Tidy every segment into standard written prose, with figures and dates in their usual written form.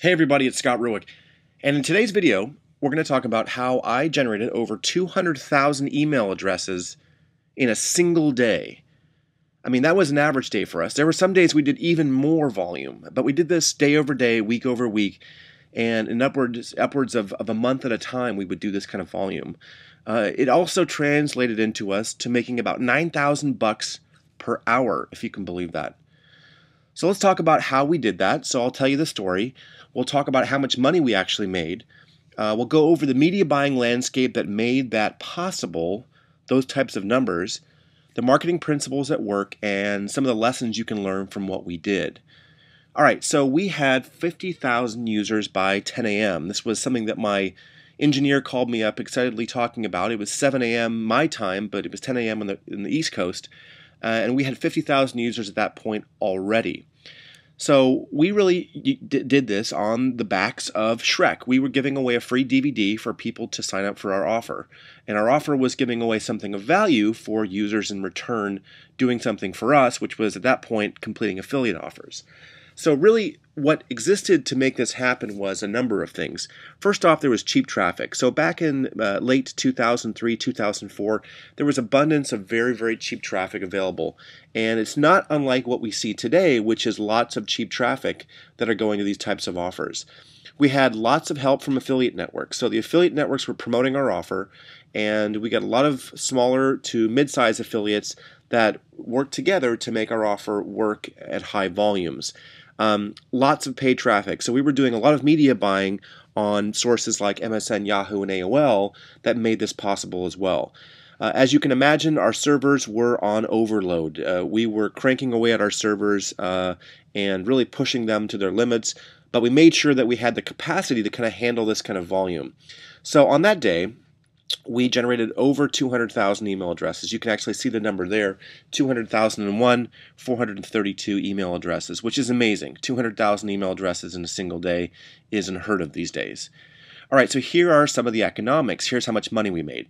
Hey everybody, it's Scott Ruick, and in today's video, we're going to talk about how I generated over 200,000 email addresses in a single day. I mean, that was an average day for us. There were some days we did even more volume, but we did this day over day, week over week, and in upwards of a month at a time, we would do this kind of volume. It also translated into us to making about $9,000 per hour, if you can believe that. So let's talk about how we did that. So I'll tell you the story. We'll talk about how much money we actually made. We'll go over the media buying landscape that made that possible, those types of numbers, the marketing principles at work, and some of the lessons you can learn from what we did. All right, so we had 50,000 users by 10 a.m. This was something that my engineer called me up excitedly talking about. It was 7 a.m. my time, but it was 10 a.m. in the East Coast. And we had 50,000 users at that point already. So we really did this on the backs of Shrek. We were giving away a free DVD for people to sign up for our offer. And our offer was giving away something of value for users in return doing something for us, which was at that point completing affiliate offers. So really what existed to make this happen was a number of things. First off, there was cheap traffic. So back in late 2003, 2004, there was abundance of very, very cheap traffic available. And it's not unlike what we see today, which is lots of cheap traffic that are going to these types of offers. We had lots of help from affiliate networks. So the affiliate networks were promoting our offer, and we got a lot of smaller to mid-size affiliates that worked together to make our offer work at high volumes. Lots of paid traffic. So we were doing a lot of media buying on sources like MSN, Yahoo, and AOL that made this possible as well. As you can imagine, our servers were on overload. We were cranking away at our servers and really pushing them to their limits, but we made sure that we had the capacity to kind of handle this kind of volume. So on that day, we generated over 200,000 email addresses. You can actually see the number there, 200,001, 432 email addresses, which is amazing. 200,000 email addresses in a single day is unheard of these days. All right, so here are some of the economics. Here's how much money we made.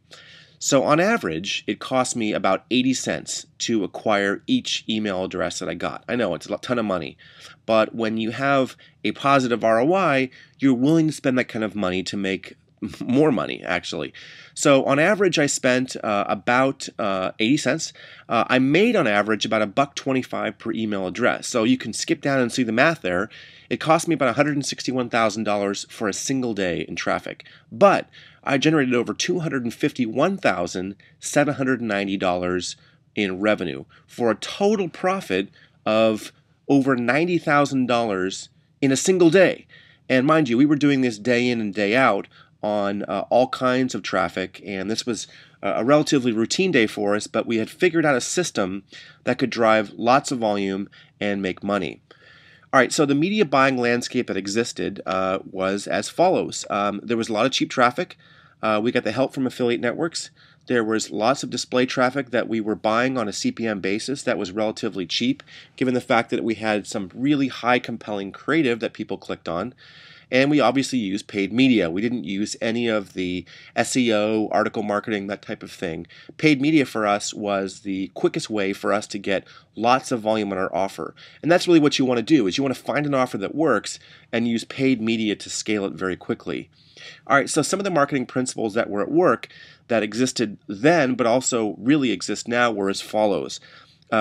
So on average, it cost me about 80 cents to acquire each email address that I got. I know it's a ton of money, but when you have a positive ROI, you're willing to spend that kind of money to make more money, actually. So on average, I spent about 80 cents. I made on average about $1.25 per email address. So you can skip down and see the math there. It cost me about $161,000 for a single day in traffic. But I generated over $251,790 in revenue for a total profit of over $90,000 in a single day. And mind you, we were doing this day in and day out on all kinds of traffic, and this was a relatively routine day for us, but we had figured out a system that could drive lots of volume and make money. All right, so the media buying landscape that existed was as follows. There was a lot of cheap traffic. We got the help from affiliate networks. There was lots of display traffic that we were buying on a CPM basis that was relatively cheap, given the fact that we had some really high compelling creative that people clicked on. And we obviously used paid media. We didn't use any of the SEO, article marketing, that type of thing. Paid media for us was the quickest way for us to get lots of volume on our offer. And that's really what you want to do, is you want to find an offer that works and use paid media to scale it very quickly. All right, so some of the marketing principles that were at work that existed then but also really exist now were as follows.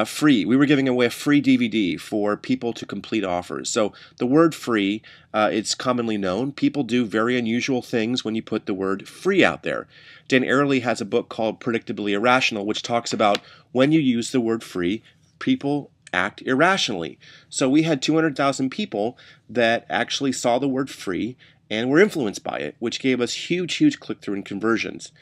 Free. We were giving away a free DVD for people to complete offers. So the word free, it's commonly known. People do very unusual things when you put the word free out there. Dan Ariely has a book called Predictably Irrational, which talks about when you use the word free, people act irrationally. So we had 200,000 people that actually saw the word free and were influenced by it, which gave us huge click-through and conversions.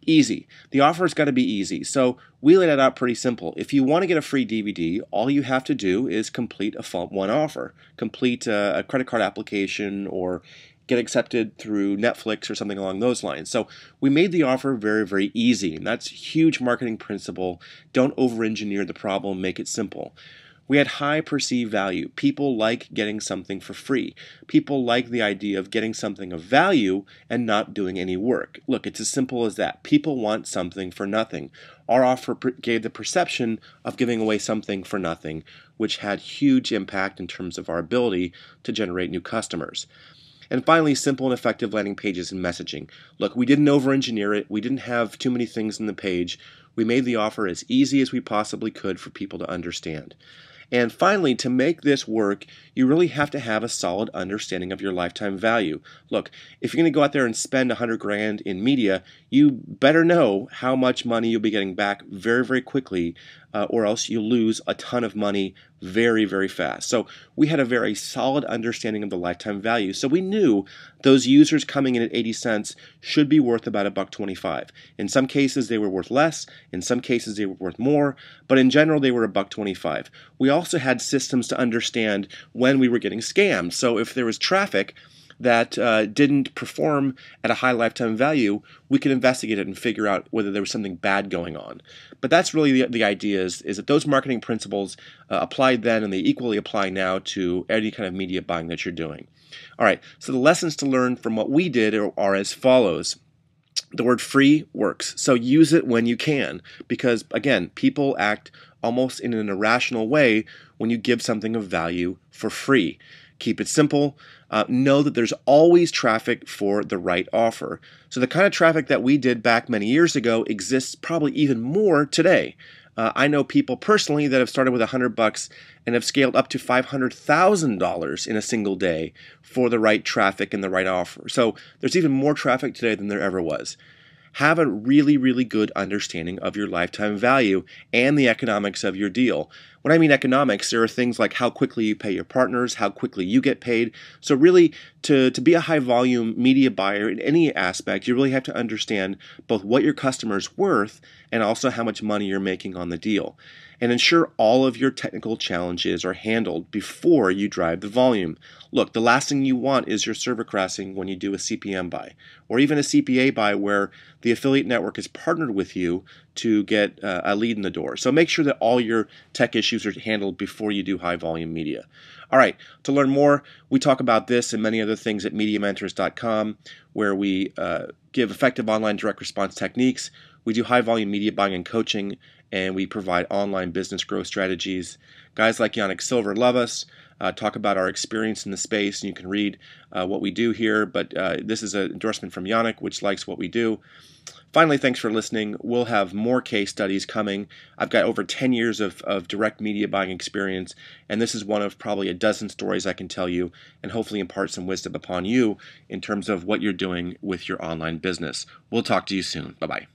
Easy. The offer's got to be easy. So we laid it out pretty simple. If you want to get a free DVD, all you have to do is complete one offer. Complete a credit card application or get accepted through Netflix or something along those lines. So we made the offer very easy, and that's a huge marketing principle. Don't over-engineer the problem, make it simple. We had high perceived value. People like getting something for free. People like the idea of getting something of value and not doing any work. Look, it's as simple as that. People want something for nothing. Our offer gave the perception of giving away something for nothing, which had huge impact in terms of our ability to generate new customers. And finally, simple and effective landing pages and messaging. Look, we didn't over-engineer it. We didn't have too many things in the page. We made the offer as easy as we possibly could for people to understand. And finally, to make this work, you really have to have a solid understanding of your lifetime value. Look, if you're going to go out there and spend 100 grand in media, you better know how much money you'll be getting back very, very quickly, or else you lose a ton of money very, very fast. So we had a very solid understanding of the lifetime value. So we knew those users coming in at 80 cents should be worth about $1.25. In some cases, they were worth less. In some cases, they were worth more. But in general, they were $1.25. We also had systems to understand when we were getting scammed. So if there was traffic that didn't perform at a high lifetime value, we could investigate it and figure out whether there was something bad going on. But that's really the idea is that those marketing principles applied then and they equally apply now to any kind of media buying that you're doing. All right, so the lessons to learn from what we did are as follows. The word free works, so use it when you can, because again, people act almost in an irrational way when you give something of value for free. Keep it simple. Know that there's always traffic for the right offer. So the kind of traffic that we did back many years ago exists probably even more today. I know people personally that have started with $100 and have scaled up to $500,000 in a single day for the right traffic and the right offer. So there's even more traffic today than there ever was. Have a really, really good understanding of your lifetime value and the economics of your deal. When I mean economics, there are things like how quickly you pay your partners, how quickly you get paid. So really, to be a high volume media buyer in any aspect, you really have to understand both what your customer's worth and also how much money you're making on the deal. And ensure all of your technical challenges are handled before you drive the volume. Look, the last thing you want is your server crashing when you do a CPM buy, or even a CPA buy where the affiliate network is partnered with you to get a lead in the door. So make sure that all your tech issues are handled before you do high volume media. All right, to learn more, we talk about this and many other things at MediaMentors.com, where we give effective online direct response techniques. We do high volume media buying and coaching, and we provide online business growth strategies. Guys like Yannick Silver love us, talk about our experience in the space, and you can read what we do here, but this is an endorsement from Yannick, which likes what we do. Finally, thanks for listening. We'll have more case studies coming. I've got over 10 years of direct media buying experience, and this is one of probably a dozen stories I can tell you and hopefully impart some wisdom upon you in terms of what you're doing with your online business. We'll talk to you soon. Bye-bye.